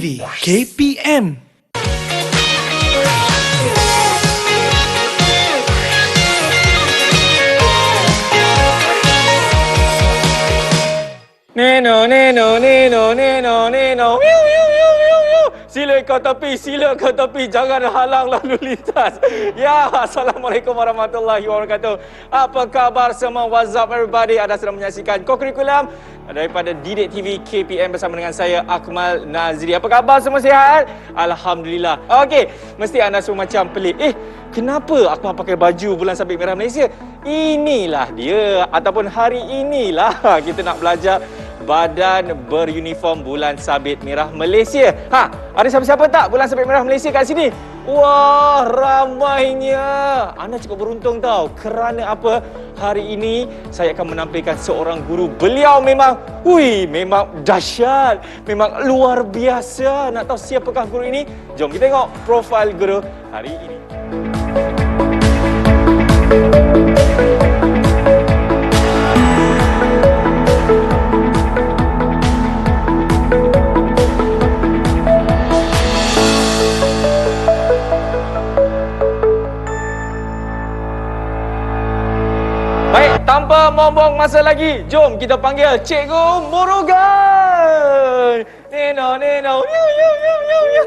TV KPM. Neno, neno, neno, neno, neno. Wiu, wiu, wiu, wiu, wiu. Sila ke tepi, jangan halang lalu lintas. Ya, Assalamualaikum warahmatullahi wabarakatuh. Apa khabar semua? What's up everybody? Anda sedang menyaksikan Kokurikulum daripada Didik TV KPM bersama dengan saya Akmal Nazri. Apa khabar semua, sihat? Alhamdulillah. Okey, mesti anda semua macam pelik. Kenapa Akmal pakai baju Bulan Sabit Merah Malaysia? Inilah dia, ataupun hari inilah kita nak belajar Badan Beruniform Bulan Sabit Merah Malaysia. Ada siapa-siapa tak Bulan Sabit Merah Malaysia kat sini? Wah, ramainya. Anda cukup beruntung tau. Kerana apa? Hari ini saya akan menampilkan seorang guru. Beliau memang dahsyat. Memang luar biasa. Nak tahu siapakah guru ini? Jom kita tengok profil guru hari ini. Baik, tanpa membuang masa lagi, jom kita panggil Cikgu Murugan. Neno, neno. Yu, yu, yu, yu, yu.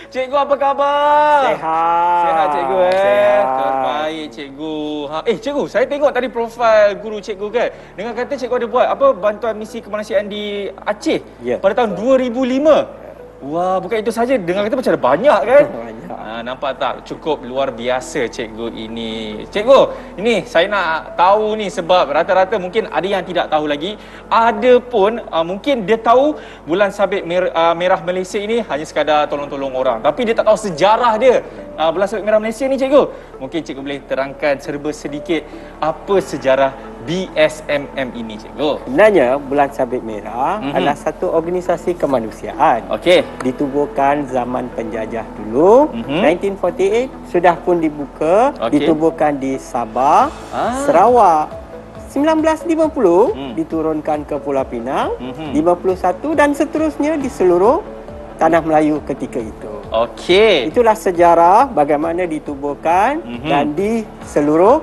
Cikgu, apa khabar? Sehat. Sehat, Cikgu Sehat. Terbaik, Cikgu. Cikgu, saya tengok tadi profil guru Cikgu kan. Dengan kata Cikgu ada buat apa bantuan misi kemanusiaan di Aceh pada tahun 2005. Wah, bukan itu saja. Dengan kata macam ada banyak kan? Banyak. Nampak tak? Cukup luar biasa cikgu ini. Cikgu, ini saya nak tahu ni sebab rata-rata mungkin ada yang tidak tahu lagi. Ada pun mungkin dia tahu Bulan Sabit Merah Malaysia ini hanya sekadar tolong-tolong orang. Tapi dia tak tahu sejarah dia. Bulan Sabit Merah Malaysia ni cikgu. Mungkin cikgu boleh terangkan serba sedikit apa sejarah BSMM ini cikgu. Sebenarnya Bulan Sabit Merah adalah satu organisasi kemanusiaan. Okey. Ditubuhkan zaman penjajah dulu. 1948 sudah pun dibuka. Ditubuhkan di Sabah, Sarawak. 1950 diturunkan ke Pulau Pinang. 51 dan seterusnya di seluruh tanah Melayu ketika itu. Okey. Itulah sejarah bagaimana ditubuhkan dan di seluruh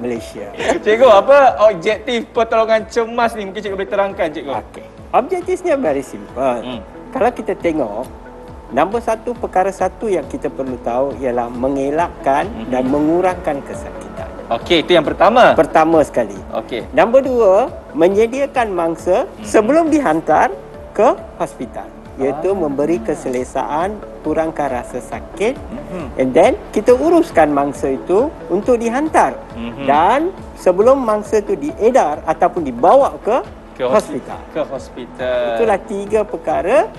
Malaysia. Cikgu, apa objektif pertolongan cemas ni? Mungkin cikgu boleh terangkan, cikgu. Okey. Objektifnya very simple. Kalau kita tengok, nombor satu, perkara satu yang kita perlu tahu ialah mengelakkan dan mengurangkan kesakitan. Okey, itu yang pertama. Pertama sekali. Okey. Nombor dua, menyediakan mangsa sebelum dihantar ke hospital. Iaitu memberi keselesaan, kurangkan rasa sakit. And then, kita uruskan mangsa itu untuk dihantar. Dan sebelum mangsa itu diedar ataupun dibawa ke hospital. Ke hospital. Itulah tiga perkara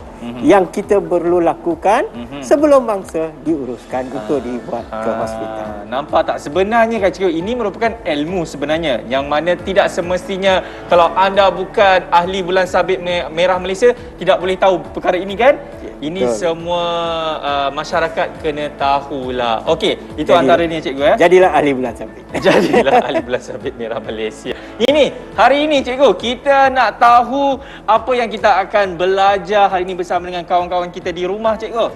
yang kita perlu lakukan sebelum mangsa diuruskan untuk dibuat ke hospital. Nampak tak? Sebenarnya kan cikgu, ini merupakan ilmu sebenarnya yang mana tidak semestinya kalau anda bukan ahli Bulan Sabit Merah Malaysia tidak boleh tahu perkara ini kan? Ini semua masyarakat kena tahulah. Okey, itu antaranya cikgu. Jadilah ahli Bulan Sabit. Jadilah ahli Bulan Sabit Merah Malaysia. Hari ini cikgu, kita nak tahu apa yang kita akan belajar hari ini bersama dengan kawan-kawan kita di rumah cikgu.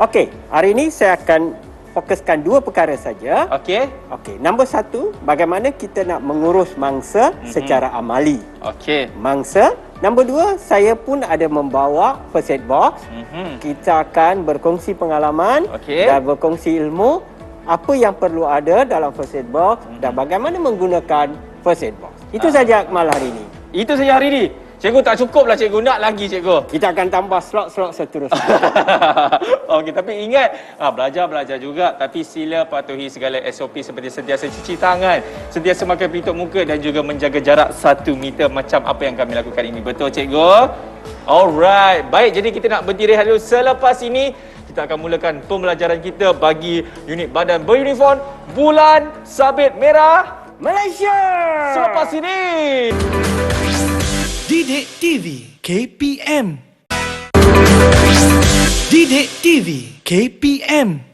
Okey, hari ini saya akan fokuskan dua perkara saja. Okey. Nombor satu, bagaimana kita nak mengurus mangsa secara amali. Okey. Mangsa. Nombor dua, saya pun ada membawa first aid box. Kita akan berkongsi pengalaman dan berkongsi ilmu apa yang perlu ada dalam first aid box dan bagaimana menggunakan first aid box. Itu saja Akmal hari ini. Itu saja hari ini. Cikgu, tak cukup lah cikgu, nak lagi cikgu. Kita akan tambah slot-slot seterusnya. Okey, tapi ingat, belajar juga. Tapi sila patuhi segala SOP seperti sentiasa cuci tangan, sentiasa makan pelitup muka dan juga menjaga jarak 1 meter macam apa yang kami lakukan ini. Betul cikgu? Alright, baik. Jadi kita nak berhenti rehat dulu. Selepas ini, kita akan mulakan pembelajaran kita bagi unit Badan Beruniform Bulan Sabit Merah Malaysia. Selepas ini. Didik TV KPM. Didik TV KPM.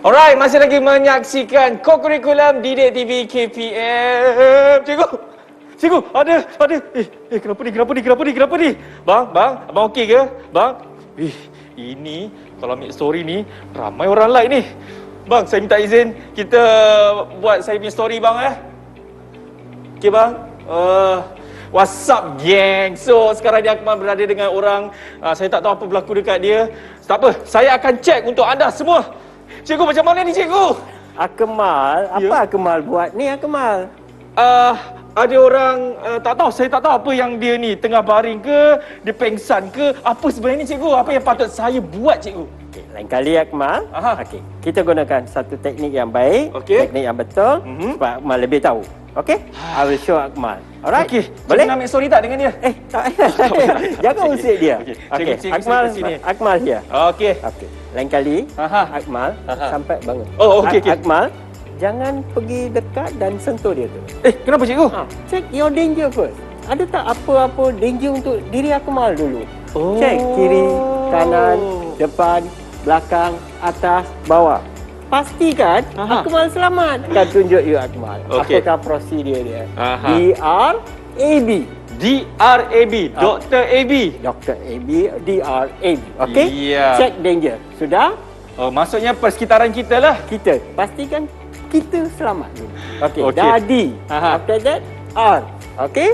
Alright, masih lagi menyaksikan Kokurikulum Didik TV KPM. Cikgu, Cikgu, ada. Kenapa ni? Bang, abang okey ke? Bang. Ini kalau ambil story ni ramai orang like ni. Bang, saya minta izin kita buat saya punya story bang Okey bang. What's up geng? So sekarang ni Akmal berada dengan orang saya tak tahu apa berlaku dekat dia. Tak apa, saya akan check untuk anda semua. Cikgu macam mana ni cikgu? Akmal, apa Akmal buat ni Akmal? Ada orang saya tak tahu apa yang dia ni tengah baring ke, dia pengsan ke, apa sebenarnya ni cikgu? Apa yang patut saya buat cikgu? Okay, lain kali Akmal. Okey, kita gunakan satu teknik yang baik, teknik yang betul supaya Akmal lebih tahu. Okey? I will show Akmal. Alright? Okey, boleh nak ambil story tak dengan dia? Jangan usik dia. Okey, Akmal here. Okey. Lain kali Akmal sampai bangun. Oh, okey. Akmal, jangan pergi dekat dan sentuh dia tu. Kenapa cikgu? Check your danger first. Ada tak apa-apa danger untuk diri Akmal dulu? Check kiri, kanan, depan, belakang, atas, bawah. Pastikan Akmal selamat. Akan tunjuk you Akmal. Apakah prosedur dia? DRAB. DRAB, Dr. AB. Dr. AB, DRAB. Okey? Ya. Check danger. Sudah? Oh, maksudnya persekitaran kita lah. Kita. Pastikan kita selamat dulu. Okey. Okey. Dah D. After that, R. Okey?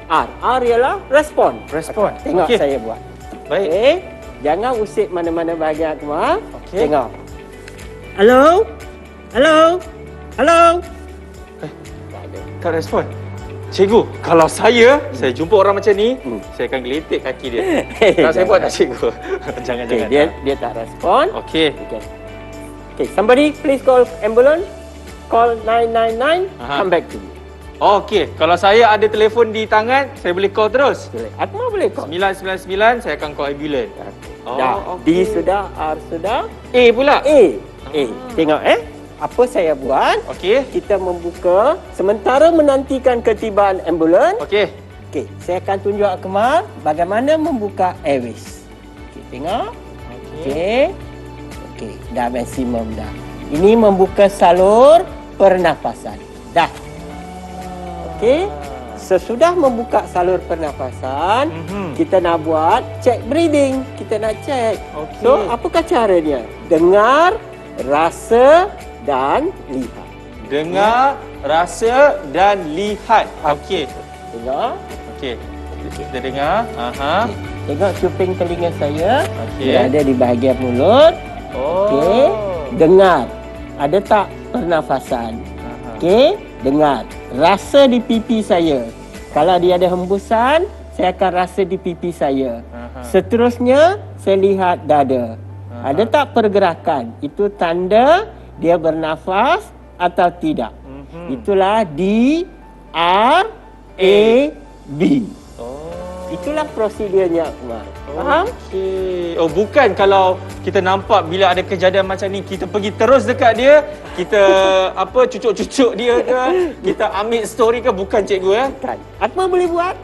R. R ialah respon. Respon. Tengok Okey. saya buat. Baik. Okey. Jangan usik mana-mana bahagian Akmal. Okey. Tengok. Hello? Hello? Hello? Tak respon. Cikgu, kalau saya jumpa orang macam ni, saya akan geletek kaki dia. Kalau saya buat tak cikgu? Jangan. Dia tak respon. Okey. Okay, somebody please call ambulance. Call 999. Come back to me. Okey, kalau saya ada telefon di tangan, saya boleh call terus. Boleh. Akmal boleh call. 999 saya akan call ambulans. Dah. D sudah, R sudah. A pula. A. Tengok apa saya buat? Okey. Kita membuka sementara menantikan ketibaan ambulans. Okey. Okey, saya akan tunjuk Akmal bagaimana membuka airways. Okey, tengok. Okey, dah maksimum dah. Ini membuka salur pernafasan. Dah. Okey. Sesudah membuka salur pernafasan, kita nak buat check breathing. Kita nak check. So, apakah caranya? Dengar, rasa dan lihat. Dengar, rasa dan lihat. Okey. Tengok. Okey. Kita dengar. Tengok cuping telinga saya. Okey. Dia ada di bahagian mulut. Okey. Dengar. Ada tak pernafasan? Okey. Dengar. Rasa di pipi saya. Kalau dia ada hembusan, saya akan rasa di pipi saya. Seterusnya, saya lihat dada. Ada tak pergerakan? Itu tanda dia bernafas atau tidak. Itulah D, R, A, B. Itulah prosedurnya, Akmal. Faham? Okey. Oh, bukan kalau kita nampak bila ada kejadian macam ni, kita pergi terus dekat dia, kita cucuk-cucuk dia ke, kita ambil story ke, bukan cikgu Kan. Akmal boleh buat.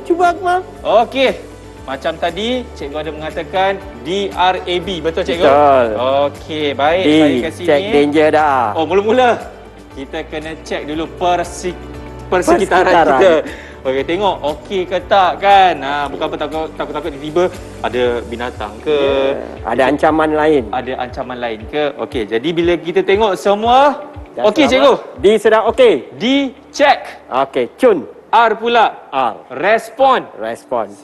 Cuba Akmal. Okey. Macam tadi, cikgu ada mengatakan DRAB. Betul cikgu? Betul. Okey, baik. D, Saya kat sini. check danger dah. Oh, mula-mula kita kena check dulu persekitaran kita. Okey, tengok okey ke tak kan? Bukan apa takut-takut tiba-tiba ada binatang ke? Ada ancaman lain. Ada ancaman lain ke? Okey, jadi bila kita tengok semua okey cikgu. D sudah okey. D check. Okey, cun. R pula. R. Respon.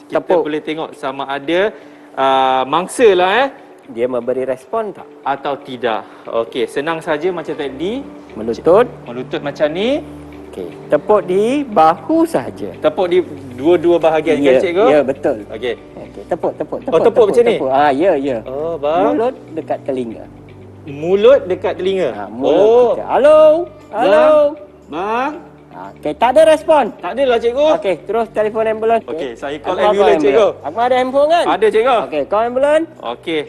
Kita Tepuk. boleh tengok sama ada mangsa lah Dia memberi respon tak? atau tidak. Okey, senang saja macam tadi. Melutut. Melutut macam ni. Okey, tepuk di bahu saja. Tepuk di dua-dua bahagian kan cikgu? Ya, betul. Okey. Okey, tepuk. Tepuk macam ni? Ya. Oh, bang. Mulut dekat telinga. Mulut dekat telinga. Mulut kita. Halo. Bang. Okey, tak ada respon. Tak adalah cikgu. Okey, terus telefon ambulans. Okey, saya call Akmal ambulans cikgu. Akmal ada handphone kan? Ada cikgu. Okey, call ambulans. Okey,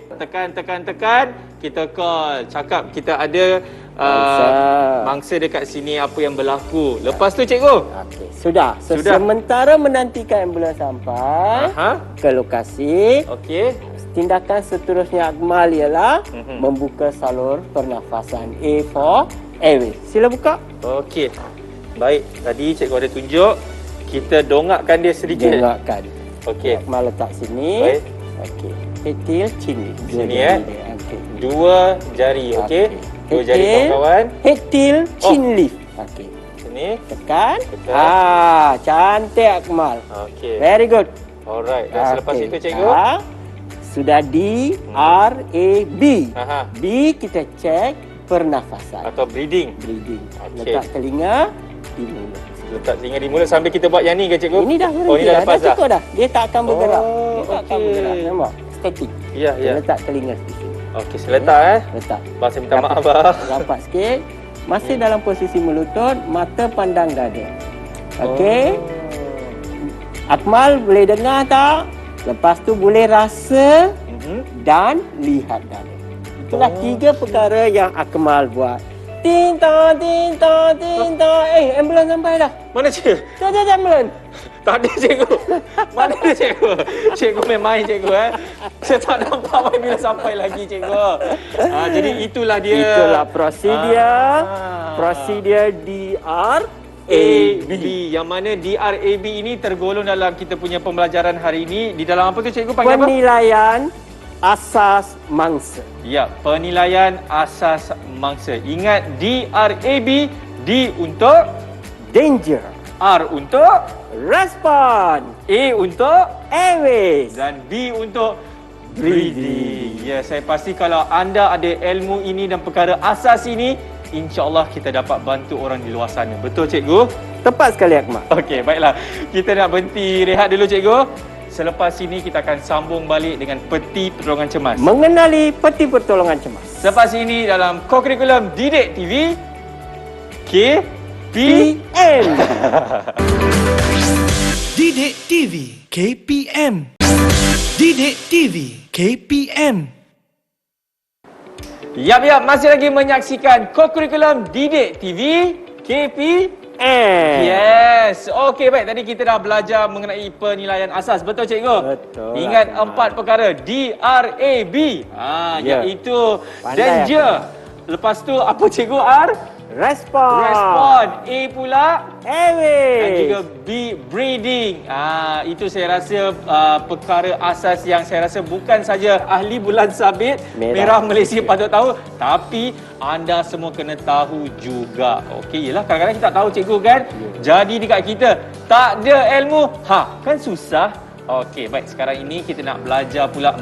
tekan. Kita call. Cakap kita ada mangsa dekat sini apa yang berlaku. Lepas tu cikgu. Okey, sudah. Sementara menantikan ambulans sampai ke lokasi, Okey. tindakan seterusnya Akmal ialah membuka salur pernafasan. A for airway. Sila buka. Okey. Baik, tadi cikgu ada tunjuk Kita dongakkan dia sedikit. Dongakkan. Okey. Akmal letak sini. Baik. Okey. Head tail chin lift. Sini, Okey. 2 jari, okey. 2 jari kawan-kawan. Head tail chin lift. Okey. Sini. Tekan. Tekan. Cantik Akmal. Okey. Very good. Alright. Dan selepas itu cikgu. Sudah D, R, A, B. Aha. B kita cek pernafasan. Atau breathing. Breathing. Okey. Letak telinga di mulut. Letak telinga di mulut sambil kita buat yang ni ke cikgu? Ini dah berhenti. Oh, ini dah lepas dah. Cukup dah. Dia tak akan bergerak. Oh, Dia tak akan okey. bergerak. Nampak? Statik. Ya, ya. Letak telinga di sini. Okey, saya letak Letak. Abang saya minta maaf abang. Rapat sikit. Masih dalam posisi melutut, mata pandang dada. Okey. Akmal boleh dengar tak? Lepas tu boleh rasa dan lihat dada. Itulah 3 perkara yang Akmal buat. Tinta, tinta, tinta. Ambulans sampai dah. Mana cikgu? Dah ambulans. Tak ada cikgu. Mana ada cikgu? Cikgu main cikgu Saya tak nampak main bila sampai lagi cikgu. Jadi itulah dia. Itulah prosedur. Prosedur DR AB, yang mana DRAB ini tergolong dalam kita punya pembelajaran hari ini. Di dalam apa tu cikgu panggil apa? Penilaian asas mangsa. Ya, penilaian asas mangsa. Ingat DRAB, D untuk Danger. R untuk Respon. A untuk Airways. dan B untuk breathing. Ya, saya pasti kalau anda ada ilmu ini dan perkara asas ini, insya-Allah kita dapat bantu orang di luar sana. Betul cikgu? Tepat sekali Akmal. Okey, baiklah. Kita nak berhenti rehat dulu cikgu. Selepas ini kita akan sambung balik dengan peti pertolongan cemas. Mengenali peti pertolongan cemas. Selepas ini dalam co-curriculum Didik TV KPM. Didik TV KPM. Didik TV KPM. Yap, masih lagi menyaksikan co-curriculum Didik TV KPM. Yes. Okey, baik. Tadi kita dah belajar mengenai penilaian asas. Betul cikgu? Betul. Ingat 4 perkara DRAB. Ya. Iaitu Pandai danger. Lepas tu apa cikgu? R? Respon. Respon. A pula Airways. dan juga B, breathing. Itu saya rasa perkara asas yang saya rasa bukan saja ahli bulan sabit merah Malaysia patut tahu, tapi anda semua kena tahu juga. Okey, yelah kadang-kadang kita tak tahu cikgu kan. Jadi dekat kita tak ada ilmu, kan susah. Okey, baik, sekarang ini kita nak belajar pula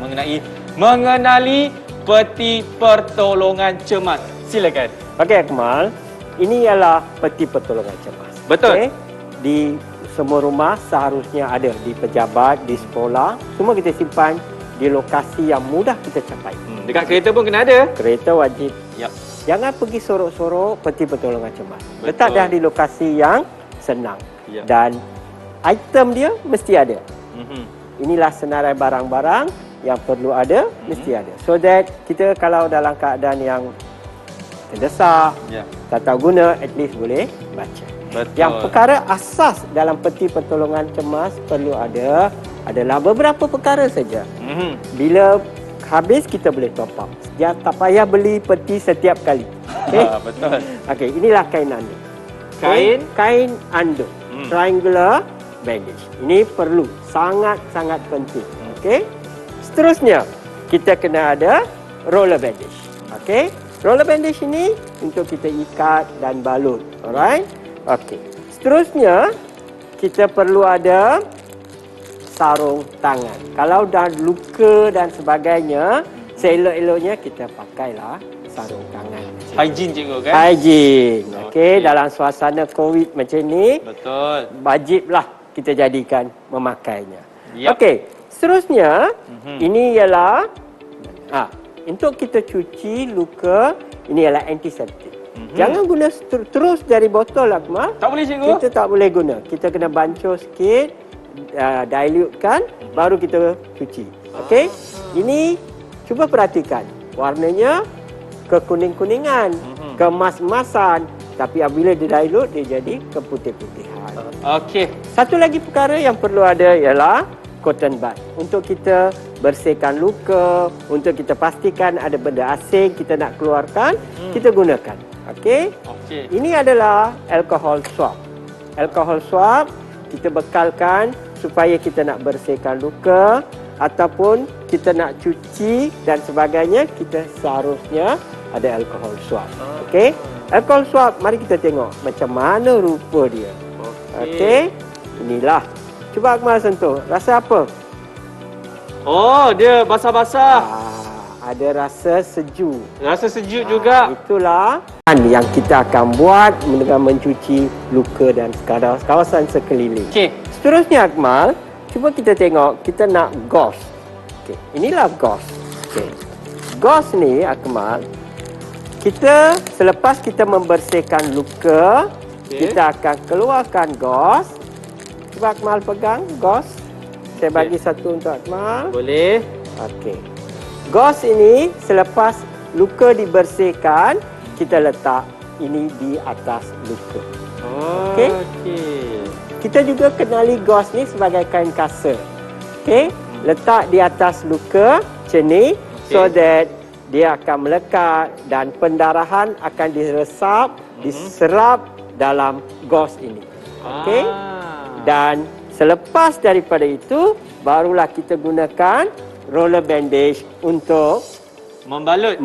mengenali peti pertolongan cemas. Silakan. Okey Akmal, ini ialah peti pertolongan cemas. Betul. Okay? Di semua rumah seharusnya ada, di pejabat, di sekolah, semua kita simpan di lokasi yang mudah kita capai. Dekat kereta pun kena ada. Kereta wajib. Yap. Jangan pergi sorok-sorok peti pertolongan cemas. Betul. Letak dah di lokasi yang senang. Ya. Dan item dia mesti ada. Mhm. Inilah senarai barang-barang yang perlu ada, mesti ada. So that kita kalau dalam keadaan yang terdesak, Ya. tak tahu guna, at least boleh baca. Betul. Yang perkara asas dalam peti pertolongan cemas perlu ada adalah beberapa perkara saja. Mhm. Bila habis kita boleh top up. Dia tak payah beli peti setiap kali. Okey. Betul. Okey, inilah kain anduk. Kain? Kain anduk. Triangular bandage. Ini perlu, sangat-sangat penting. Okey. Seterusnya, kita kena ada roller bandage. Okey. Roller bandage ini untuk kita ikat dan balut. Alright? Okey. Seterusnya, kita perlu ada sarung tangan. Kalau dah luka dan sebagainya, seelok-eloknya kita pakailah sarung tangan. Hygiene cikgu kan? Hygiene. Okey, Okey. dalam suasana COVID macam ni, Betul. wajiblah kita jadikan memakainya. Yap. Okey, seterusnya ini ialah untuk kita cuci luka, ini ialah antiseptik. Jangan guna terus dari botol Akmal. Tak boleh cikgu? Kita tak boleh guna. Kita kena bancuh sikit, dilutekan, baru kita cuci. Okey? Ini cuba perhatikan. Warnanya kekuning-kuningan, kemas-masan, tapi apabila dilute dia jadi keputih-putihan. Okey. Satu lagi perkara yang perlu ada ialah cotton bud. Untuk kita bersihkan luka, untuk kita pastikan ada benda asing kita nak keluarkan, kita gunakan. Okey? Okey. Ini adalah alcohol swab. Alcohol swab kita bekalkan supaya kita nak bersihkan luka ataupun kita nak cuci dan sebagainya, kita seharusnya ada alkohol swab. Okey? Alkohol swab, mari kita tengok macam mana rupa dia. Okey? Inilah. Cuba Akmal sentuh. Rasa apa? Oh, dia basah-basah. Ada rasa sejuk. Rasa sejuk juga. Itulah yang kita akan buat dengan mencuci luka dan kawasan sekeliling. Okey. Seterusnya Akmal, cuba kita tengok, kita nak gauze. Okey, inilah gauze. Okey. Gauze ni Akmal, kita selepas kita membersihkan luka, kita akan keluarkan gauze. Cuba Akmal pegang gauze. Saya bagi satu untuk Akmal. Boleh. Okey. Gauze ini selepas luka dibersihkan, kita letak ini di atas luka. Okey. Kita juga kenali gauze ni sebagai kain kasa. Okey. Letak di atas luka macam ni, so that dia akan melekat dan pendarahan akan diserap dalam gauze ini. Okey. Dan selepas daripada itu, barulah kita gunakan roller bandage untuk membalut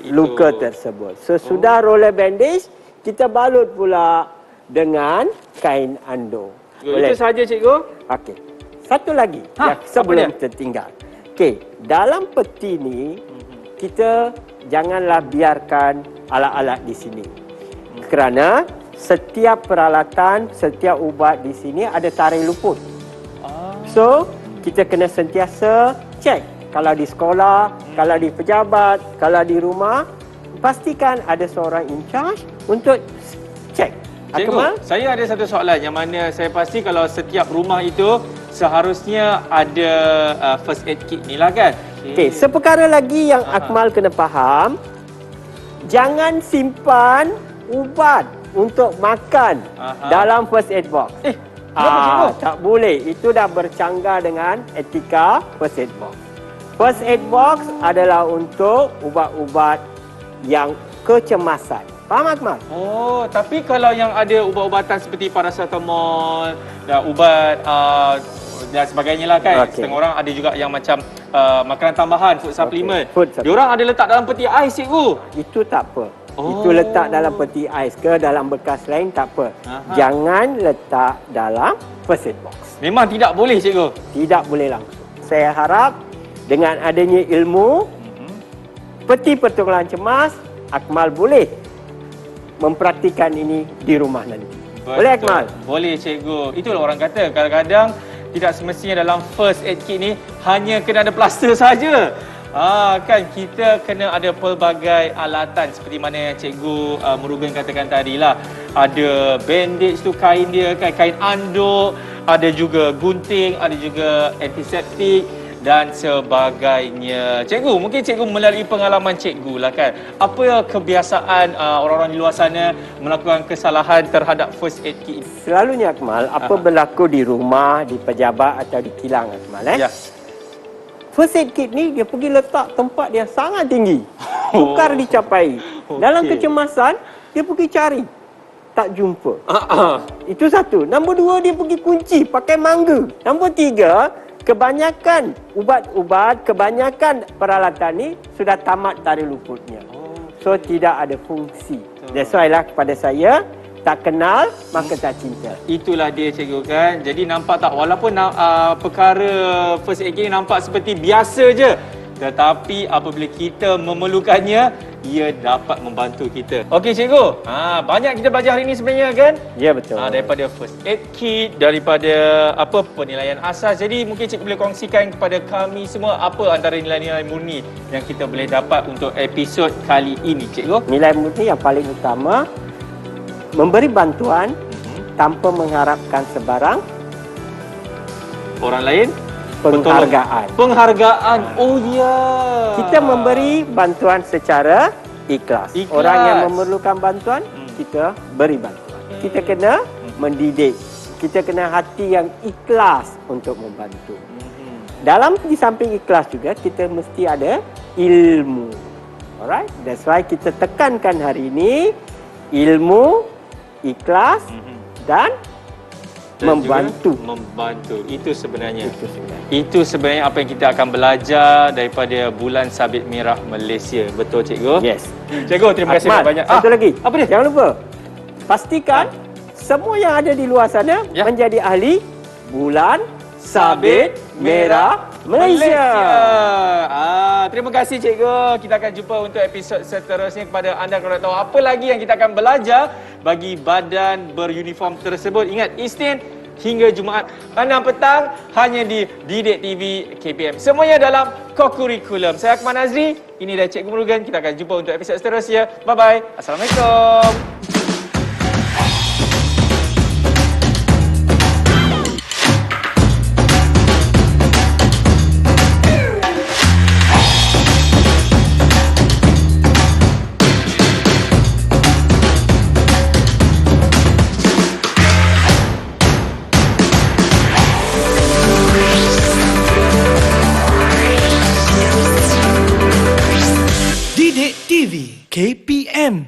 luka tersebut. Sesudah roller bandage, kita balut pula dengan kain ando. Itu sahaja cikgu? Okey. Satu lagi sebelum tertinggal. Okey, dalam peti ni kita janganlah biarkan alat-alat di sini. Kerana setiap peralatan, setiap ubat di sini ada tarikh luput. So, kita kena sentiasa cek. Kalau di sekolah, kalau di pejabat, kalau di rumah, pastikan ada seorang in charge untuk cek. Cikgu, saya ada satu soalan yang mana saya pasti kalau setiap rumah itu seharusnya ada first aid kit ni lah kan? Okey, seperkara lagi yang Akmal kena faham, jangan simpan ubat untuk makan dalam first aid box. Tak boleh. Itu dah bercanggah dengan etika first aid box. First aid box adalah untuk ubat-ubat yang kecemasan. Faham Akmal? Oh, tapi kalau yang ada ubat-ubatan seperti paracetamol dan ubat dan sebagainya lah kan. Setengah orang ada juga yang macam makanan tambahan, food supplement. Diorang ada letak dalam peti ais cikgu. Itu tak apa. Itu letak dalam peti ais ke dalam bekas lain tak apa. Jangan letak dalam first aid box. Memang tidak boleh cikgu? Tidak boleh langsung. Saya harap dengan adanya ilmu peti pertolongan cemas, Akmal boleh mempraktikan ini di rumah nanti. Betul. Boleh Akmal? Boleh cikgu. Itulah orang kata kadang-kadang tidak semestinya dalam first aid kit ni hanya kena ada plaster saja. Kan kita kena ada pelbagai alatan seperti mana yang cikgu Murugan katakan tadi lah. Ada bandage tu kain dia kan, kain anduk, ada juga gunting, ada juga antiseptik dan sebagainya. Cikgu, mungkin cikgu melalui pengalaman cikgu lah kan. Apa kebiasaan orang-orang di luar sana melakukan kesalahan terhadap first aid kit? Selalunya Akmal, apa berlaku di rumah, di pejabat atau di kilang Akmal Ya. First aid kit ni dia pergi letak tempat yang sangat tinggi. Sukar dicapai. Dalam kecemasan, dia pergi cari. Tak jumpa. Itu satu. Nombor dua, dia pergi kunci pakai mangga. Nombor tiga, kebanyakan ubat-ubat, kebanyakan peralatan ni sudah tamat tarikh luputnya. So, tidak ada fungsi. That's why lah kepada saya, tak kenal, maka tak cinta. Itulah dia cikgu kan. Jadi nampak tak, walaupun perkara first aid kit ni nampak seperti biasa je, tetapi apabila kita memerlukannya, ia dapat membantu kita. Okey cikgu, banyak kita belajar hari ini sebenarnya kan? Ya, betul. Daripada first aid kit, daripada penilaian asas. Jadi mungkin cikgu boleh kongsikan kepada kami semua apa antara nilai-nilai murni yang kita boleh dapat untuk episod kali ini cikgu? Nilai murni yang paling utama, memberi bantuan tanpa mengharapkan sebarang orang lain, penghargaan. Penghargaan. Oh ya. Kita memberi bantuan secara ikhlas. Orang yang memerlukan bantuan, kita beri bantuan. Kita kena mendidik. Kita kena hati yang ikhlas untuk membantu. Dalam di samping ikhlas juga, kita mesti ada ilmu. Alright? That's why kita tekankan hari ini ilmu, ikhlas dan dan membantu. juga membantu. Itu sebenarnya. Itu sebenarnya. Itu sebenarnya apa yang kita akan belajar daripada Bulan Sabit Merah Malaysia. Betul cikgu? Yes. Cikgu, terima kasih Akmal, banyak. satu lagi. Apa dia? Jangan lupa. Pastikan semua yang ada di luar sana Ya. menjadi ahli Bulan Sabit Merah Malaysia. Terima kasih cikgu. Kita akan jumpa untuk episod seterusnya. Kepada anda kalau nak tahu apa lagi yang kita akan belajar bagi badan beruniform tersebut. Ingat, Isnin hingga Jumaat 6 petang hanya di Didik TV KPM. Semuanya dalam Kokurikulum. Saya Akmal Nazri. Ini dah Cikgu Murugan. Kita akan jumpa untuk episod seterusnya. Bye-bye. Assalamualaikum. Didik TV KPM